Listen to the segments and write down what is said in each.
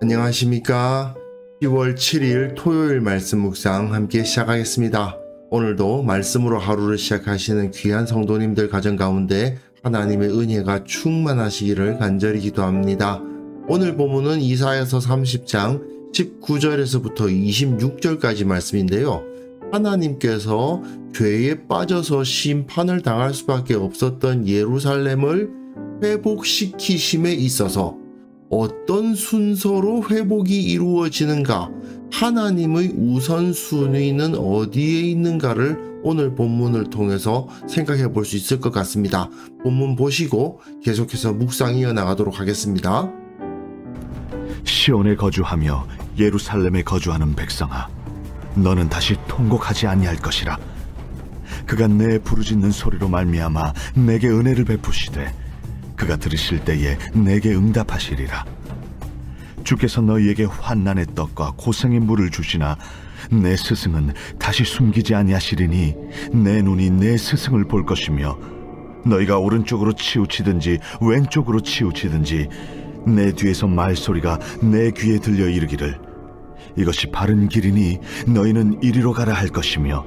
안녕하십니까. 10월 7일 토요일 말씀 묵상 함께 시작하겠습니다. 오늘도 말씀으로 하루를 시작하시는 귀한 성도님들 가정 가운데 하나님의 은혜가 충만하시기를 간절히 기도합니다. 오늘 본문은 이사야서 30장 19절에서부터 26절까지 말씀인데요. 하나님께서 죄에 빠져서 심판을 당할 수밖에 없었던 예루살렘을 회복시키심에 있어서 어떤 순서로 회복이 이루어지는가, 하나님의 우선순위는 어디에 있는가를 오늘 본문을 통해서 생각해 볼 수 있을 것 같습니다. 본문 보시고 계속해서 묵상 이어나가도록 하겠습니다. 시온에 거주하며 예루살렘에 거주하는 백성아, 너는 다시 통곡하지 아니할 것이라. 그가 내 부르짖는 소리로 말미암아 내게 은혜를 베푸시되 그가 들으실 때에 내게 응답하시리라. 주께서 너희에게 환난의 떡과 고생의 물을 주시나 내 스승은 다시 숨기지 아니하시리니 내 눈이 내 스승을 볼 것이며 너희가 오른쪽으로 치우치든지 왼쪽으로 치우치든지 내 뒤에서 말소리가 내 귀에 들려 이르기를 이것이 바른 길이니 너희는 이리로 가라 할 것이며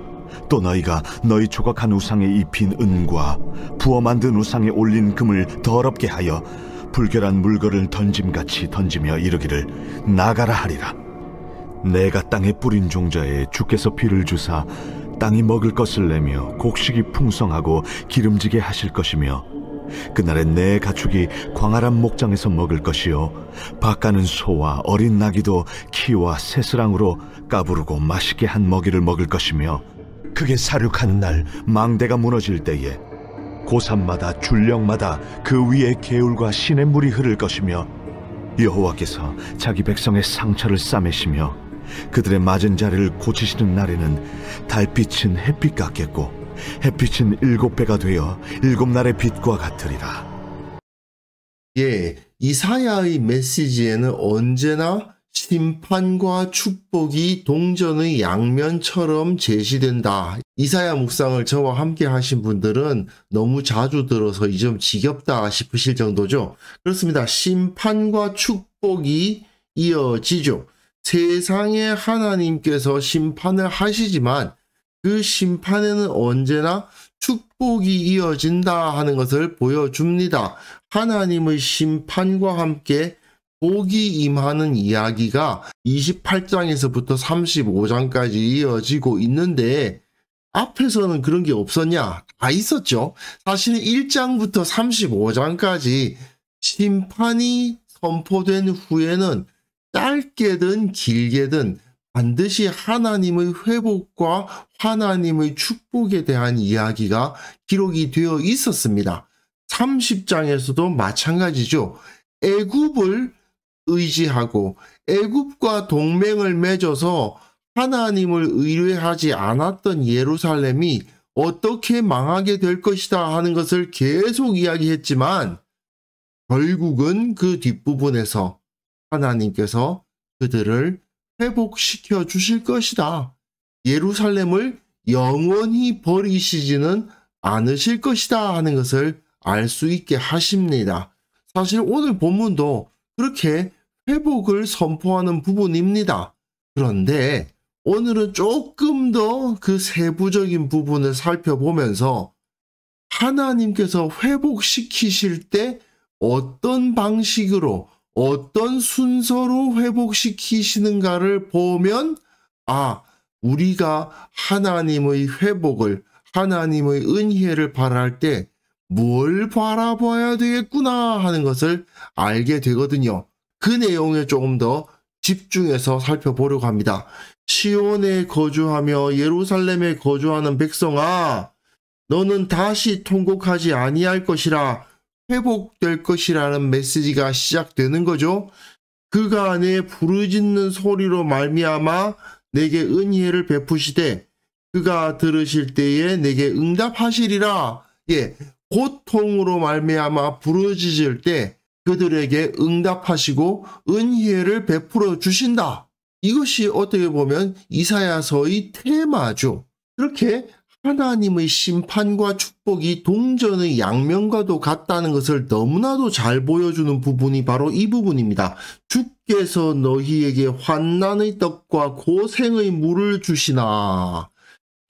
또 너희가 너희 조각한 우상에 입힌 은과 부어 만든 우상에 올린 금을 더럽게 하여 불결한 물건을 던짐같이 던지며 이르기를 나가라 하리라. 내가 땅에 뿌린 종자에 주께서 비를 주사 땅이 먹을 것을 내며 곡식이 풍성하고 기름지게 하실 것이며 그날에 내 가축이 광활한 목장에서 먹을 것이요 밭가는 소와 어린 나귀도 키와 새스랑으로 까부르고 맛있게 한 먹이를 먹을 것이며 크게 사륙하는 날 망대가 무너질 때에 고산마다 줄령마다 그 위에 개울과 시냇물이 흐를 것이며 여호와께서 자기 백성의 상처를 싸매시며 그들의 맞은 자리를 고치시는 날에는 달빛은 햇빛 같겠고 햇빛은 7배가 되어 7날의 빛과 같으리라. 이사야의 메시지에는 언제나 심판과 축복이 동전의 양면처럼 제시된다. 이사야 묵상을 저와 함께 하신 분들은 너무 자주 들어서 이 좀 지겹다 싶으실 정도죠. 그렇습니다. 심판과 축복이 이어지죠. 세상에 하나님께서 심판을 하시지만 그 심판에는 언제나 축복이 이어진다 하는 것을 보여줍니다. 하나님의 심판과 함께 복이 임하는 이야기가 28장에서부터 35장까지 이어지고 있는데 앞에서는 그런 게 없었냐? 다 있었죠. 사실 1장부터 35장까지 심판이 선포된 후에는 짧게든 길게든 반드시 하나님의 회복과 하나님의 축복에 대한 이야기가 기록이 되어 있었습니다. 30장에서도 마찬가지죠. 애굽을 의지하고 애굽과 동맹을 맺어서 하나님을 의뢰하지 않았던 예루살렘이 어떻게 망하게 될 것이다 하는 것을 계속 이야기했지만 결국은 그 뒷부분에서 하나님께서 그들을 회복시켜 주실 것이다. 예루살렘을 영원히 버리시지는 않으실 것이다 하는 것을 알 수 있게 하십니다. 사실 오늘 본문도 그렇게 회복을 선포하는 부분입니다. 그런데 오늘은 조금 더 그 세부적인 부분을 살펴보면서 하나님께서 회복시키실 때 어떤 방식으로 어떤 순서로 회복시키시는가를 보면 우리가 하나님의 회복을 하나님의 은혜를 바랄 때 뭘 바라봐야 되겠구나 하는 것을 알게 되거든요. 그 내용에 조금 더 집중해서 살펴보려고 합니다. 시온에 거주하며 예루살렘에 거주하는 백성아, 너는 다시 통곡하지 아니할 것이라 회복될 것이라는 메시지가 시작되는 거죠. 그가 내 부르짖는 소리로 말미암아 내게 은혜를 베푸시되 그가 들으실 때에 내게 응답하시리라. 예, 고통으로 말미암아 부르짖을 때 그들에게 응답하시고 은혜를 베풀어 주신다. 이것이 어떻게 보면 이사야서의 테마죠. 그렇게 하나님의 심판과 축복이 동전의 양면과도 같다는 것을 너무나도 잘 보여주는 부분이 바로 이 부분입니다. 주께서 너희에게 환난의 떡과 고생의 물을 주시나.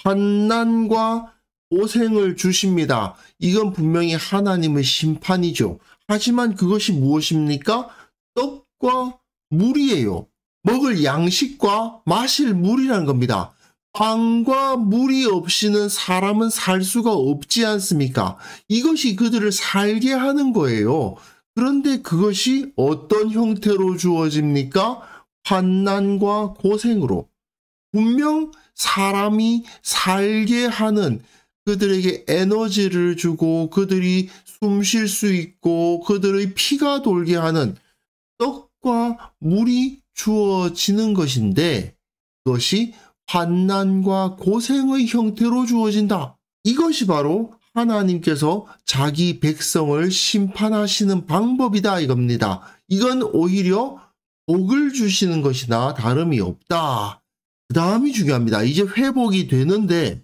환난과 고생을 주십니다. 이건 분명히 하나님의 심판이죠. 하지만 그것이 무엇입니까? 떡과 물이에요. 먹을 양식과 마실 물이라는 겁니다. 빵과 물이 없이는 사람은 살 수가 없지 않습니까? 이것이 그들을 살게 하는 거예요. 그런데 그것이 어떤 형태로 주어집니까? 환난과 고생으로. 분명 사람이 살게 하는, 그들에게 에너지를 주고 그들이 숨 쉴 수 있고 그들의 피가 돌게 하는 떡과 물이 주어지는 것인데 그것이 환난과 고생의 형태로 주어진다. 이것이 바로 하나님께서 자기 백성을 심판하시는 방법이다 이겁니다. 이건 오히려 복을 주시는 것이나 다름이 없다. 그 다음이 중요합니다. 이제 회복이 되는데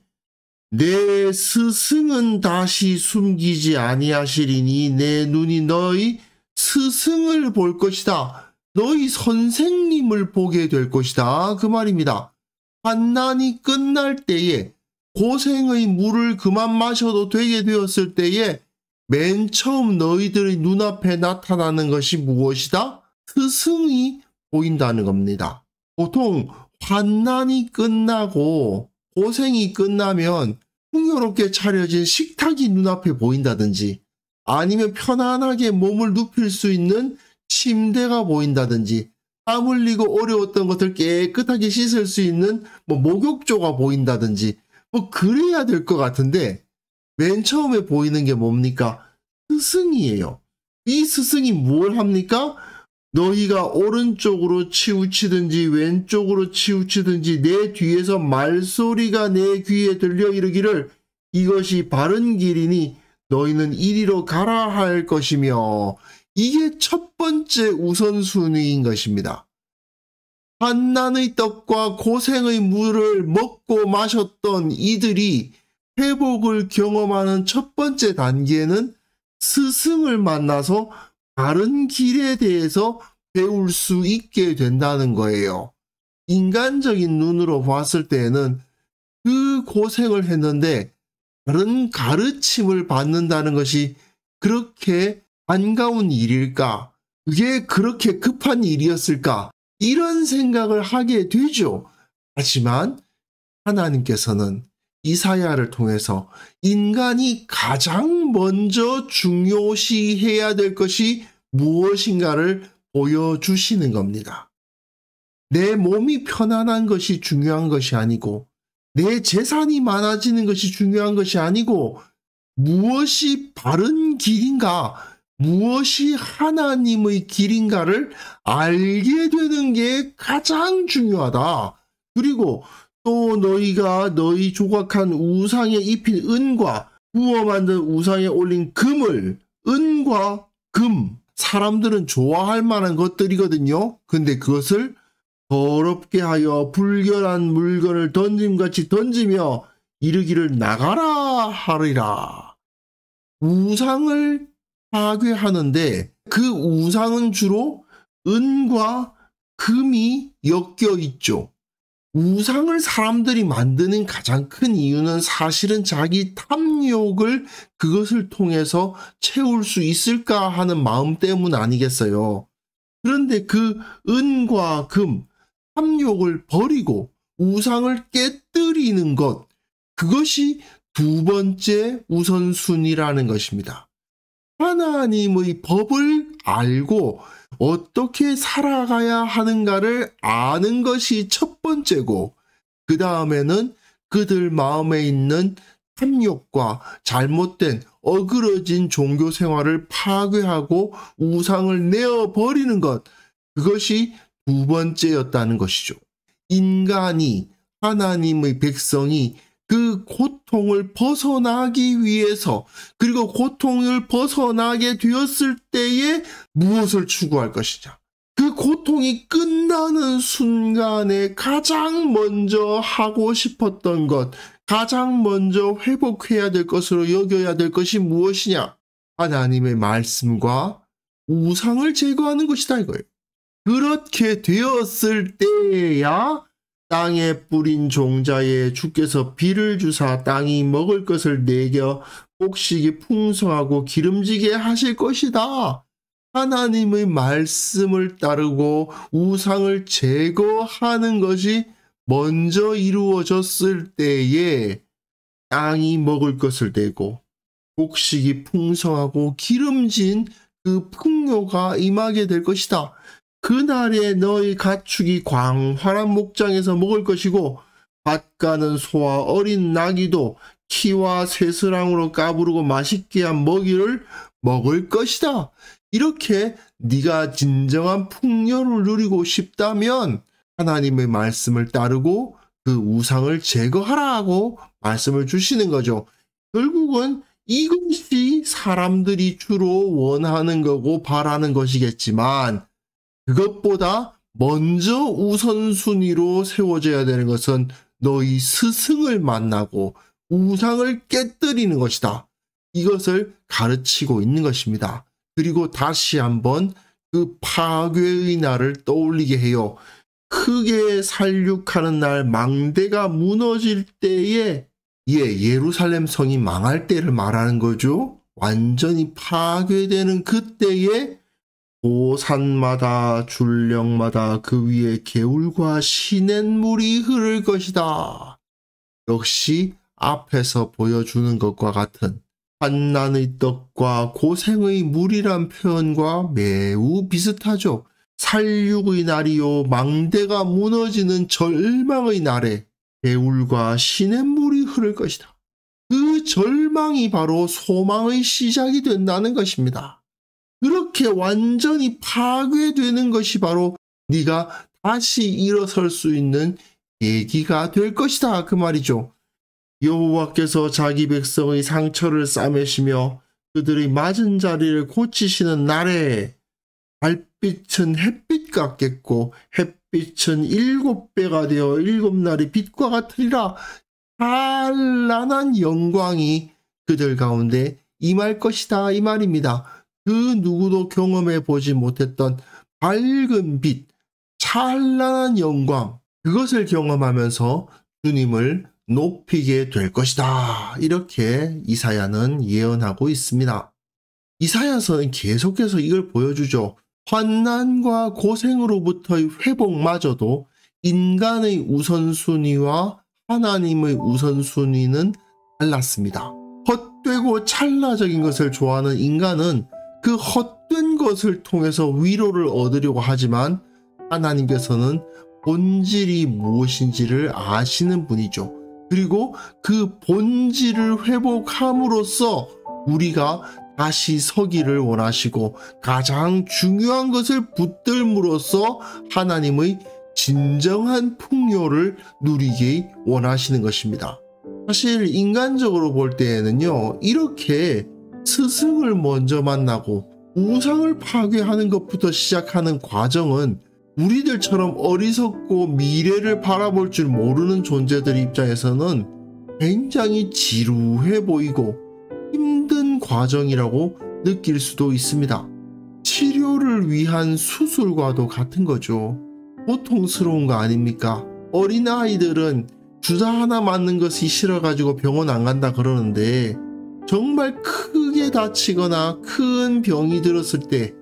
내 스승은 다시 숨기지 아니하시리니 내 눈이 너희 스승을 볼 것이다. 너희 선생님을 보게 될 것이다. 그 말입니다. 환난이 끝날 때에 고생의 물을 그만 마셔도 되게 되었을 때에 맨 처음 너희들의 눈앞에 나타나는 것이 무엇이다? 스승이 보인다는 겁니다. 보통 환난이 끝나고 고생이 끝나면 풍요롭게 차려진 식탁이 눈앞에 보인다든지 아니면 편안하게 몸을 눕힐 수 있는 침대가 보인다든지 땀 흘리고 어려웠던 것을 깨끗하게 씻을 수 있는 목욕조가 보인다든지 그래야 될 것 같은데 맨 처음에 보이는 게 뭡니까? 스승이에요. 이 스승이 뭘 합니까? 너희가 오른쪽으로 치우치든지 왼쪽으로 치우치든지 내 뒤에서 말소리가 내 귀에 들려 이르기를 이것이 바른 길이니 너희는 이리로 가라 할 것이며 이게 첫 번째 우선순위인 것입니다. 환난의 떡과 고생의 물을 먹고 마셨던 이들이 회복을 경험하는 첫 번째 단계는 스승을 만나서 바른 길에 대해서 배울 수 있게 된다는 거예요. 인간적인 눈으로 봤을 때에는 그 고생을 했는데 바른 가르침을 받는다는 것이 그렇게 반가운 일일까? 그게 그렇게 급한 일이었을까? 이런 생각을 하게 되죠. 하지만 하나님께서는 이사야를 통해서 인간이 가장 먼저 중요시해야 될 것이 무엇인가를 보여주시는 겁니다. 내 몸이 편안한 것이 중요한 것이 아니고 내 재산이 많아지는 것이 중요한 것이 아니고 무엇이 바른 길인가, 무엇이 하나님의 길인가를 알게 되는 게 가장 중요하다. 그리고 또 너희가 너희 조각한 우상에 입힌 은과 구워 만든 우상에 올린 금을, 은과 금, 사람들은 좋아할 만한 것들이거든요. 근데 그것을 더럽게 하여 불결한 물건을 던짐같이 던지며 이르기를 나가라 하리라. 우상을 파괴하는데 그 우상은 주로 은과 금이 엮여 있죠. 우상을 사람들이 만드는 가장 큰 이유는 사실은 자기 탐욕을 그것을 통해서 채울 수 있을까 하는 마음 때문 아니겠어요. 그런데 그 은과 금, 탐욕을 버리고 우상을 깨뜨리는 것, 그것이 두 번째 우선순위라는 것입니다. 하나님의 법을 알고 어떻게 살아가야 하는가를 아는 것이 첫 번째고 그 다음에는 그들 마음에 있는 탐욕과 잘못된 어그러진 종교 생활을 파괴하고 우상을 내어버리는 것, 그것이 두 번째였다는 것이죠. 인간이, 하나님의 백성이 그 고통을 벗어나기 위해서, 그리고 고통을 벗어나게 되었을 때에 무엇을 추구할 것이냐. 그 고통이 끝나는 순간에 가장 먼저 하고 싶었던 것, 가장 먼저 회복해야 될 것으로 여겨야 될 것이 무엇이냐? 하나님의 말씀과 우상을 제거하는 것이다 이거예요. 그렇게 되었을 때야 땅에 뿌린 종자에 주께서 비를 주사 땅이 먹을 것을 내겨 곡식이 풍성하고 기름지게 하실 것이다. 하나님의 말씀을 따르고 우상을 제거하는 것이 먼저 이루어졌을 때에 땅이 먹을 것을 내고 곡식이 풍성하고 기름진 그 풍요가 임하게 될 것이다. 그날에 너희 가축이 광활한 목장에서 먹을 것이고 밭 가는 소와 어린 나귀도 키와 새스랑으로 까부르고 맛있게 한 먹이를 먹을 것이다. 이렇게 네가 진정한 풍요를 누리고 싶다면 하나님의 말씀을 따르고 그 우상을 제거하라고 말씀을 주시는 거죠. 결국은 이것이 사람들이 주로 원하는 거고 바라는 것이겠지만 그것보다 먼저 우선순위로 세워져야 되는 것은 너희 스승을 만나고 우상을 깨뜨리는 것이다. 이것을 가르치고 있는 것입니다. 그리고 다시 한번 그 파괴의 날을 떠올리게 해요. 크게 살육하는 날 망대가 무너질 때에 예루살렘 성이 망할 때를 말하는 거죠. 완전히 파괴되는 그때에 고산마다 줄령마다 그 위에 개울과 시냇물이 흐를 것이다. 역시 앞에서 보여주는 것과 같은 환난의 떡과 고생의 물이란 표현과 매우 비슷하죠. 살육의 날이요 망대가 무너지는 절망의 날에 개울과 시냇물이 흐를 것이다. 그 절망이 바로 소망의 시작이 된다는 것입니다. 그렇게 완전히 파괴되는 것이 바로 네가 다시 일어설 수 있는 계기가 될 것이다 그 말이죠. 여호와께서 자기 백성의 상처를 싸매시며 그들의 맞은 자리를 고치시는 날에 달빛은 햇빛 같겠고 햇빛은 7배가 되어 7날의 빛과 같으리라. 찬란한 영광이 그들 가운데 임할 것이다 이 말입니다. 그 누구도 경험해 보지 못했던 밝은 빛, 찬란한 영광, 그것을 경험하면서 주님을 높이게 될 것이다. 이렇게 이사야는 예언하고 있습니다. 이사야서는 계속해서 이걸 보여주죠. 환난과 고생으로부터의 회복마저도 인간의 우선순위와 하나님의 우선순위는 달랐습니다. 헛되고 찰나적인 것을 좋아하는 인간은 그 헛된 것을 통해서 위로를 얻으려고 하지만 하나님께서는 본질이 무엇인지를 아시는 분이죠. 그리고 그 본질을 회복함으로써 우리가 다시 서기를 원하시고 가장 중요한 것을 붙들므로써 하나님의 진정한 풍요를 누리기 원하시는 것입니다. 사실 인간적으로 볼 때에는요, 이렇게 스승을 먼저 만나고 우상을 파괴하는 것부터 시작하는 과정은 우리들처럼 어리석고 미래를 바라볼 줄 모르는 존재들 입장에서는 굉장히 지루해 보이고 힘든 과정이라고 느낄 수도 있습니다. 치료를 위한 수술과도 같은 거죠. 고통스러운 거 아닙니까? 어린아이들은 주사 하나 맞는 것이 싫어가지고 병원 안 간다 그러는데 정말 크게 다치거나 큰 병이 들었을 때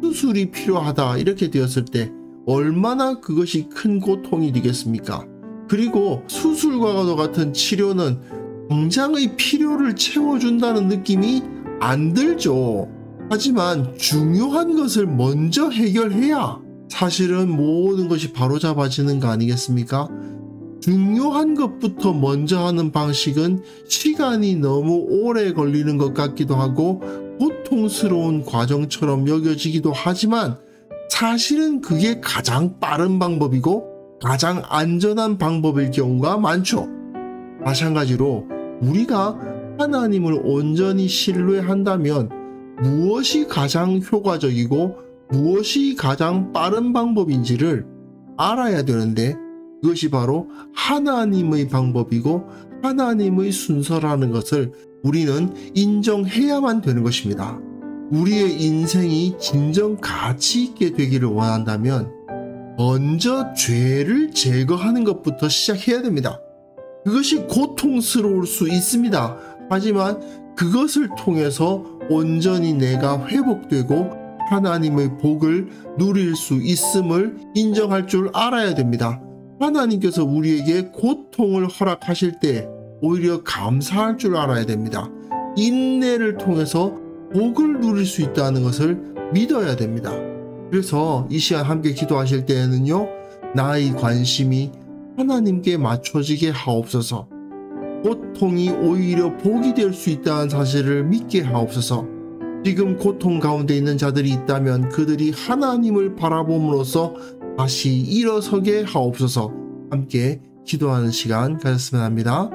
수술이 필요하다 이렇게 되었을 때 얼마나 그것이 큰 고통이 되겠습니까? 그리고 수술과도 같은 치료는 당장의 필요를 채워준다는 느낌이 안 들죠. 하지만 중요한 것을 먼저 해결해야 사실은 모든 것이 바로잡아지는 거 아니겠습니까? 중요한 것부터 먼저 하는 방식은 시간이 너무 오래 걸리는 것 같기도 하고 고통스러운 과정처럼 여겨지기도 하지만 사실은 그게 가장 빠른 방법이고 가장 안전한 방법일 경우가 많죠. 마찬가지로 우리가 하나님을 온전히 신뢰한다면 무엇이 가장 효과적이고 무엇이 가장 빠른 방법인지를 알아야 되는데, 그것이 바로 하나님의 방법이고 하나님의 순서라는 것을 우리는 인정해야만 되는 것입니다. 우리의 인생이 진정 가치 있게 되기를 원한다면 먼저 죄를 제거하는 것부터 시작해야 됩니다. 그것이 고통스러울 수 있습니다. 하지만 그것을 통해서 온전히 내가 회복되고 하나님의 복을 누릴 수 있음을 인정할 줄 알아야 됩니다. 하나님께서 우리에게 고통을 허락하실 때 오히려 감사할 줄 알아야 됩니다. 인내를 통해서 복을 누릴 수 있다는 것을 믿어야 됩니다. 그래서 이 시간 함께 기도하실 때에는요, 나의 관심이 하나님께 맞춰지게 하옵소서. 고통이 오히려 복이 될 수 있다는 사실을 믿게 하옵소서. 지금 고통 가운데 있는 자들이 있다면 그들이 하나님을 바라봄으로써 다시 일어서게 하옵소서. 함께 기도하는 시간 가졌으면 합니다.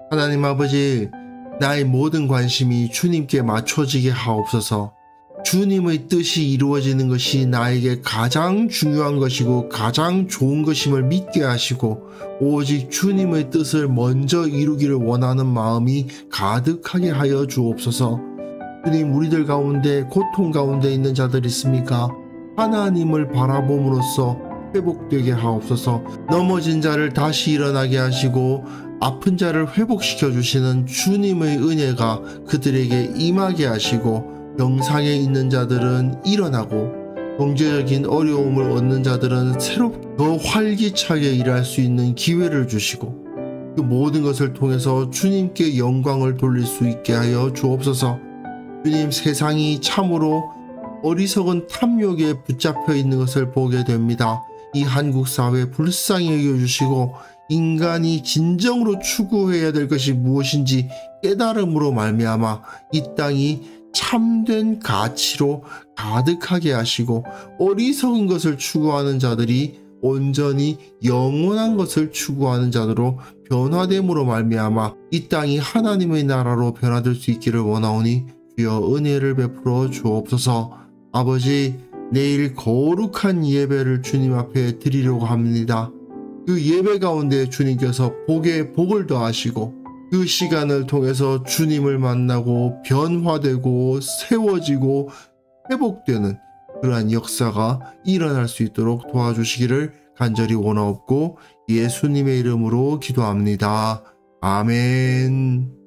하나님 아버지, 나의 모든 관심이 주님께 맞춰지게 하옵소서. 주님의 뜻이 이루어지는 것이 나에게 가장 중요한 것이고 가장 좋은 것임을 믿게 하시고, 오직 주님의 뜻을 먼저 이루기를 원하는 마음이 가득하게 하여 주옵소서. 주님, 우리들 가운데 고통 가운데 있는 자들 있습니까? 하나님을 바라봄으로써 회복되게 하옵소서. 넘어진 자를 다시 일어나게 하시고 아픈 자를 회복시켜 주시는 주님의 은혜가 그들에게 임하게 하시고, 병상에 있는 자들은 일어나고 경제적인 어려움을 얻는 자들은 새롭게 더 활기차게 일할 수 있는 기회를 주시고, 그 모든 것을 통해서 주님께 영광을 돌릴 수 있게 하여 주옵소서. 주님, 세상이 참으로 어리석은 탐욕에 붙잡혀 있는 것을 보게 됩니다. 이 한국 사회 불쌍히 여겨주시고 인간이 진정으로 추구해야 될 것이 무엇인지 깨달음으로 말미암아 이 땅이 참된 가치로 가득하게 하시고, 어리석은 것을 추구하는 자들이 온전히 영원한 것을 추구하는 자들로 변화됨으로 말미암아 이 땅이 하나님의 나라로 변화될 수 있기를 원하오니 주여 은혜를 베풀어 주옵소서. 아버지, 내일 거룩한 예배를 주님 앞에 드리려고 합니다. 그 예배 가운데 주님께서 복에 복을 더하시고 그 시간을 통해서 주님을 만나고 변화되고 세워지고 회복되는 그러한 역사가 일어날 수 있도록 도와주시기를 간절히 원하옵고 예수님의 이름으로 기도합니다. 아멘.